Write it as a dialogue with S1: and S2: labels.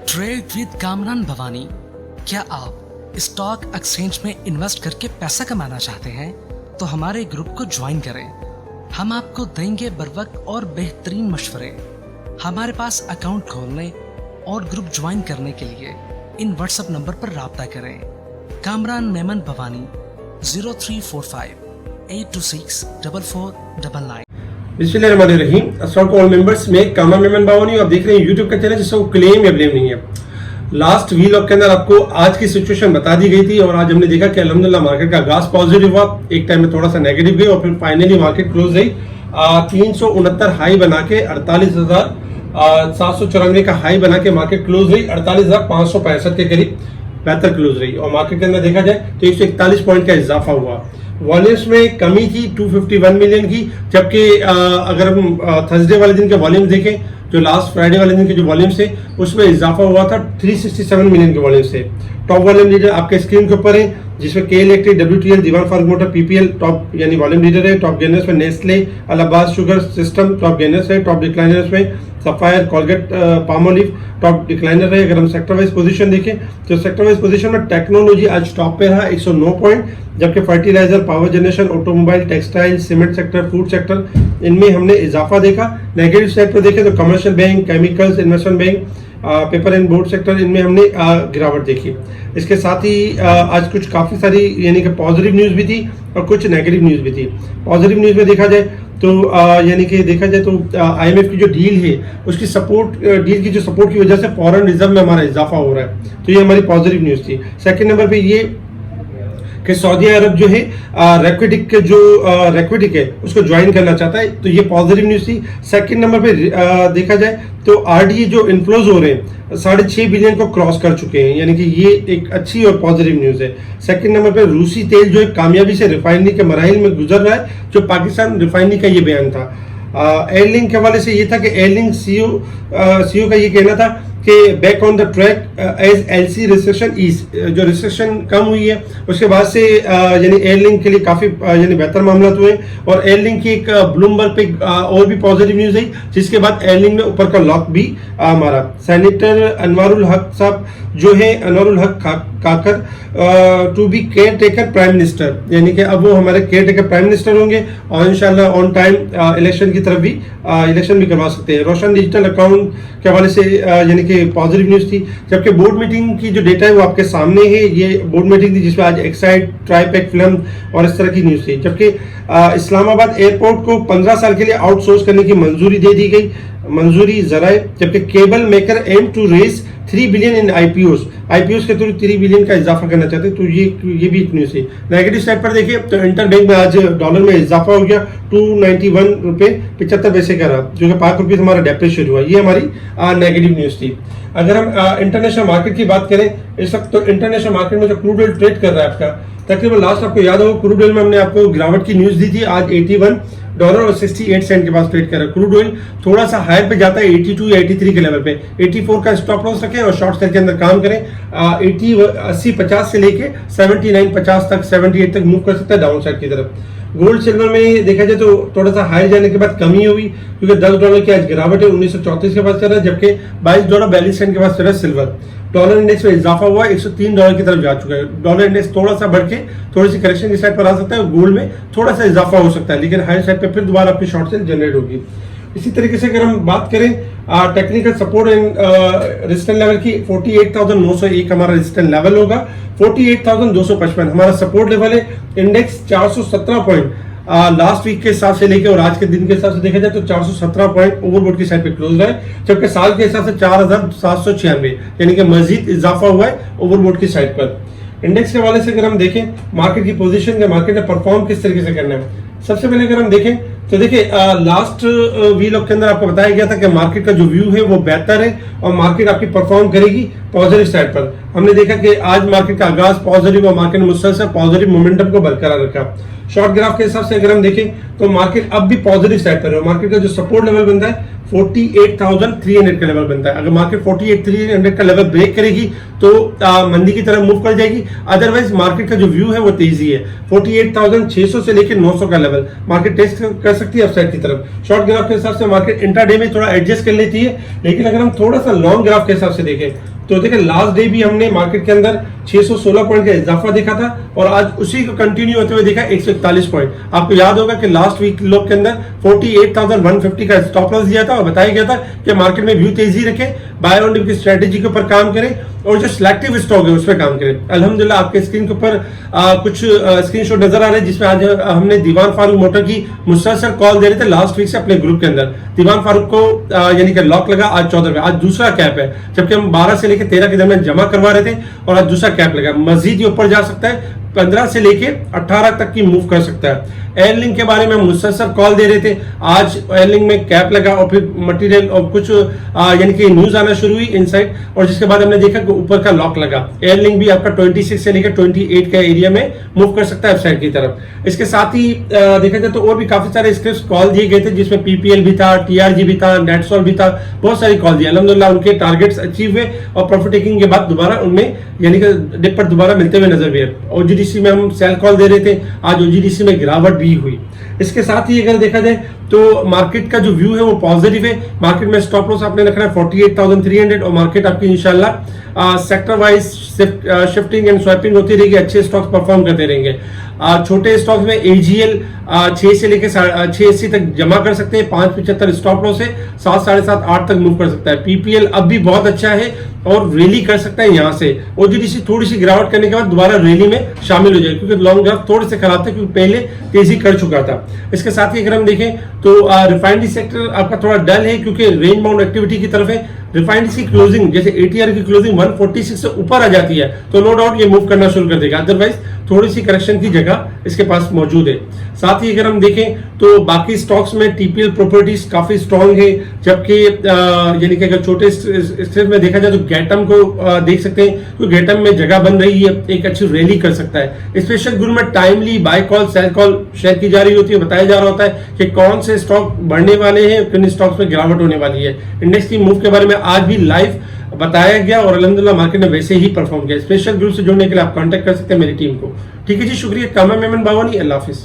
S1: Trade with Kamran Bhavani. क्या आप stock exchange में इन्वेस्ट करके पैसा कमाना चाहते हैं तो हमारे ग्रुप को ज्वाइन करें। हम आपको देंगे बर वक्त और बेहतरीन मशवरे। हमारे पास अकाउंट खोलने और ग्रुप ज्वाइन करने के लिए इन व्हाट्सएप नंबर पर राब्ता करें। कामरान मेमन भवानी 0345 826 4499।
S2: बिस्मिल्लाहिर्रहमानिर्रहीम। अस्सलाम ऑल मेंबर्स, में कामरान मेमन भवानी। आप देख रहे हैं यूट्यूब का चैनल जिसको क्लेम या ब्लेम नहीं है। लास्ट वीलॉग के अंदर आपको आज की सिचुएशन बता दी गई थी और आज हमने देखा कि अल्हम्दुलिल्लाह मार्केट का आगाज पॉजिटिव हुआ, एक टाइम में थोड़ा सा नेगेटिव गई और फिर फाइनली मार्केट क्लोज रही 369 हाई बना के 48,794 का हाई बना के मार्केट क्लोज रही 48,565 के करीब बेहतर क्लोज रही। और मार्केट के अंदर देखा जाए तो 141 पॉइंट का इजाफा हुआ। वॉल्यूम्स में कमी थी 251 मिलियन की, जबकि अगर हम थर्सडे वाले दिन के वॉल्यूम्स देखें, जो लास्ट फ्राइडे वाले दिन के जो वॉल्यूम्स थे उसमें इजाफा हुआ था 367 मिलियन के वॉल्यूम से। टॉप वॉल्यूम लीडर आपके स्क्रीन के ऊपर है, जिसमें K electric, WTL, Dewan Farooq motor, PPL top यानी वॉल्यूम लीडर है। टॉप गेनर्स में Nestle, Allahabad sugar system top gainers है। टॉप डिक्लाइनर्स में Sapphire, Colgate, Palmolive top decliner है। अगर हम सेक्टर वाइज पोजीशन देखें तो सेक्टर वाइज पोजीशन में टेक्नोलॉजी आज टॉप पे रहा 109 पॉइंट, जबकि fertiliser, power generation, automobile, textile, cement sector, food sector, इनमें हमने इजाफा देखा। नेगेटिव साइड पर देखें तो commercial bank, chemicals, investment bank, paper and board sector, इनमें हमने गिरावट देखी। इसके साथ ही आज कुछ काफ़ी सारी यानी कि पॉजिटिव न्यूज़ भी थी और कुछ नेगेटिव न्यूज़ भी थी। पॉजिटिव न्यूज़ में देखा जाए तो यानी कि देखा जाए तो IMF की जो डील है उसकी सपोर्ट, डील की जो सपोर्ट की वजह से फॉरेन रिजर्व में हमारा इजाफा हो रहा है, तो ये हमारी पॉजिटिव न्यूज़ थी। सेकंड नंबर पे ये कि सऊदी अरब जो है रेक्विटिक के जो रेक्विटिक है उसको ज्वाइन करना चाहता है, तो ये पॉजिटिव न्यूज़ थी। सेकंड नंबर पे देखा जाए तो RDE जो इन्फ्लोज हो रहे हैं 6.5 बिलियन को क्रॉस कर चुके हैं, यानी कि ये एक अच्छी और पॉजिटिव न्यूज़ है। सेकंड नंबर पे रूसी तेल जो है कामयाबी से रिफाइनरी के मराहिल में गुजर रहा है, जो पाकिस्तान रिफाइनरी का ये बयान था। एयरलिंक के हवाले से ये था कि एयरलिंक CEO का ये कहना था कि back on the track as LC recession ease, जो रिसेशन कम हुई है उसके बाद से यानी एयरलिंक के लिए काफ़ी यानी बेहतर मामला हुए। और एयरलिंक की एक ब्लूमबर्ग पे और भी पॉजिटिव न्यूज़ है, जिसके बाद एयरलिंक ने ऊपर का लॉक भी मारा। सेनेटर अनवारुल हक साहब जो है, Anwarul Haq Kakar to be caretaker prime minister, यानी कि अब वो हमारे केयर टेकर प्राइम मिनिस्टर होंगे और इंशाल्लाह ऑन टाइम इलेक्शन की तरफ भी इलेक्शन भी करवा सकते हैं। रोशन डिजिटल अकाउंट के हवाले से यानी कि पॉजिटिव न्यूज़ थी। जबकि बोर्ड मीटिंग की जो डेटा है वो आपके सामने है, ये बोर्ड मीटिंग थी जिसमें आज एक्साइड, ट्राईपैक फिल्म और इस तरह की न्यूज़ थी। जबकि इस्लामाबाद एयरपोर्ट को 15 साल के लिए आउटसोर्स करने की मंजूरी दे दी गई, मंजूरी जराए। जबकि cable maker aim to raise 3 billion in IPOs के थ्रू 3 बिलियन का इजाफा करना चाहते हैं, तो ये भी एक न्यूज़ है। नेगेटिव साइड पर देखिए तो इंटर बैंक में आज डॉलर में इजाफा हो गया 291 रुपये 75 पैसे का रहा, जो कि 5 रुपये हमारा डेप्रिशिएट हुआ। ये हमारी नेगेटिव न्यूज़ थी। अगर हम इंटरनेशनल मार्केट की बात करें इस वक्त, तो इंटरनेशनल मार्केट में जो क्रूड ऑयल ट्रेड कर रहा है आपका तकरीबन लास्ट आपको याद होगा क्रूड ऑयल में हमने आपको गिरावट की न्यूज़ दी थी। आज $81.68 के पास ट्रेड कर रहा है। क्रूड ऑयल थोड़ा सा हायर पे जाता है 82 या 83 के लेवल पे। 84 का स्टॉप लॉस रखें और शॉर्ट सेल के अंदर काम करें। 80-50 से लेके 79-50 तक, 78 तक मूव कर सकता है डाउन साइड की तरफ। गोल्ड सिल्वर में देखा जाए तो थोड़ा सा हायर जाने के बाद कमी हुई, क्योंकि $10 की आज गिरावट है, 1934 के पास चल रहा है, जबकि $22.42 के पास चल रहा है सिल्वर। डॉलर इंडेक्स में इजाफा हुआ है, $103 की तरफ जा चुका है। डॉलर इंडेक्स थोड़ा सा बढ़ के थोड़ी सी करेक्शन की साइड पर आ सकता है, गोल्ड में थोड़ा सा इजाफा हो सकता है, लेकिन हायर साइड पर फिर दोबारा आपकी शॉर्ट सेल जनरेट होगी। इसी तरीके से अगर हम बात करें technical support and resistance level की, 48,901 हमारा रेजिस्टेंस लेवल होगा, 48,255 हमारा सपोर्ट लेवल है। इंडेक्स 417 पॉइंट लास्ट वीक के हिसाब से लेके और आज के दिन के हिसाब से देखा जाए तो 417 पॉइंट ओवरबोट की साइड पे क्लोज रहा है, जबकि साल के हिसाब से 4,796 यानी कि मजीद इजाफा हुआ है ओवरबोट की साइड पर। इंडेक्स के हवाले से अगर हम देखें मार्केट की पोजीशन, मार्केट ने परफॉर्म किस तरीके से करना है, सबसे पहले अगर हम देखें तो देखिए लास्ट वीलॉग के अंदर आपको बताया गया था कि मार्केट का जो व्यू है वो बेहतर है और मार्केट आपकी परफॉर्म करेगी पॉजिटिव साइड पर। हमने देखा कि आज मार्केट का आगाज पॉजिटिव और मार्केट ने मुसलसल पॉजिटिव मोमेंटम को बरकरार रखा। शॉर्ट ग्राफ के हिसाब से अगर हम देखें तो मार्केट अब भी पॉजिटिव साइड पर है। मार्केट का जो सपोर्ट लेवल बनता है 48,300 का लेवल बनता है। अगर मार्केट 48,300 का लेवल ब्रेक करेगी तो मंदी की तरफ मूव कर जाएगी, अदरवाइज मार्केट का जो व्यू है वो तेजी है। 48,600 से लेकर 900 का लेवल मार्केट टेस्ट कर सकती है अपसाइड की तरफ। शॉर्ट ग्राफ के हिसाब से मार्केट इंट्राडे में थोड़ा एडजस्ट कर लेती है, लेकिन अगर हम थोड़ा सा लॉन्ग ग्राफ के हिसाब से देखें तो देखिए लास्ट डे भी हमने मार्केट के अंदर 616 पॉइंट का इजाफा देखा था और आज उसी को कंटिन्यू होते हुए देखा 141 पॉइंट। आपको याद होगा कि लास्ट वीक लोग के अंदर 48,150 का स्टॉप लॉस दिया था और बताया गया था कि मार्केट में व्यू तेजी रखें, बाय ऑन डिप की स्ट्रेटेजी के ऊपर काम करें और जो सिलेक्टिव स्टॉक है उस पर काम करें। अल्हम्दुलिल्लाह आपके स्क्रीन के ऊपर कुछ स्क्रीनशॉट नजर आ रहे हैं जिसमें आज हमने दीवान फारूक मोटर की मुसलसल कॉल दे रहे थे लास्ट वीक से अपने ग्रुप के अंदर। दीवान फारूक को यानी कि लॉक लगा आज 14 पे, आज दूसरा कैप है, जबकि हम 12 से लेकर 13 के दरमियान जमा करवा रहे थे और आज दूसरा कैप लगा। मजीद ये ऊपर जा सकता है, 15 से लेके 18 तक की मूव कर सकता है। एयरलिंक के बारे में हम मुसलसल कॉल दे रहे थे, आज एयरलिंक में कैप लगा और फिर मटेरियल और कुछ यानी कि न्यूज आना शुरू हुई इनसाइड और जिसके बाद हमने देखा कि ऊपर का लॉक लगा। एयरलिंक भी आपका 26 से लेकर 28 का एरिया में मूव कर सकता है वेबसाइट की तरफ। इसके साथ ही देखा जाए तो और भी काफी सारे स्क्रिप्ट कॉल दिए गए थे जिसमें पीपीएल भी था, टीआरजी भी था, नेटसॉल भी था, बहुत सारी कॉल दी। अल्हम्दुलिल्लाह उनके टारगेट्स अचीव हुए और प्रॉफिट टेकिंग के बाद दोबारा उनमें यानी कि डिप पर दोबारा मिलते हुए नजर भी है। ओजीडीसी में हम सेल कॉल दे रहे थे, आज ओजीडीसी में गिरावट भी हुई। इसके साथ ही अगर देखा जाए तो मार्केट का जो व्यू है वो पॉजिटिव है। मार्केट में स्टॉप लॉस आपने रखना है 48,300 और मार्केट आपकी इंशाल्लाह sector wise shifting and swapping होती रहेगी, अच्छे स्टॉक्स परफॉर्म करते रहेंगे। छोटे स्टॉक्स में एजीएल 6 से लेकर 680 तक जमा कर सकते हैं, 575 स्टॉप लॉस है, 7, 7.5, 8 तक मूव कर सकता है। पीपीएल अब भी बहुत अच्छा है और रैली कर सकता है यहाँ से। ओजीडीसी थोड़ी सी गिरावट करने के बाद दोबारा रैली में शामिल हो जाएगी क्योंकि लॉन्ग ग्राफ थोड़े से खराब थे क्योंकि पहले तेजी कर चुका था। इसके साथ ही अगर हम देखें तो रिफाइनरी सेक्टर आपका थोड़ा डल है क्योंकि रेंज बाउंड एक्टिविटी की तरफ है। रिफाइनरी की क्लोजिंग जैसे एटीआर की क्लोजिंग 146 से ऊपर आ जाती है तो नो डाउट ये मूव करना शुरू कर देगा, अदरवाइज थोड़ी सी करेक्शन की जगह इसके पास मौजूद है। साथ ही अगर हम देखें तो बाकी स्टॉक्स में टीपीएल प्रॉपर्टीज काफी स्ट्रांग है, जबकि यानी कि अगर छोटे स्टेज में देखा जाए तो गैटम को देख सकते हैं क्योंकि गैटम में जगह बन रही है, एक अच्छी रैली कर सकता है। स्पेशल ग्रुप में timely buy call sell call share की जा रही होती है, बताया जा रहा होता है कि कौन से स्टॉक बढ़ने वाले हैं, किन स्टॉक्स में गिरावट होने वाली है। इंडेक्स की मूव के बारे में आज भी लाइव बताया गया और अल्हम्दुलिल्लाह मार्केट ने वैसे ही परफॉर्म किया। स्पेशल ग्रुप से जुड़ने के लिए आप कांटेक्ट कर सकते हैं मेरी टीम को। ठीक है जी, शुक्रिया। कामा मेमन बावानी, अल्लाह हाफिज।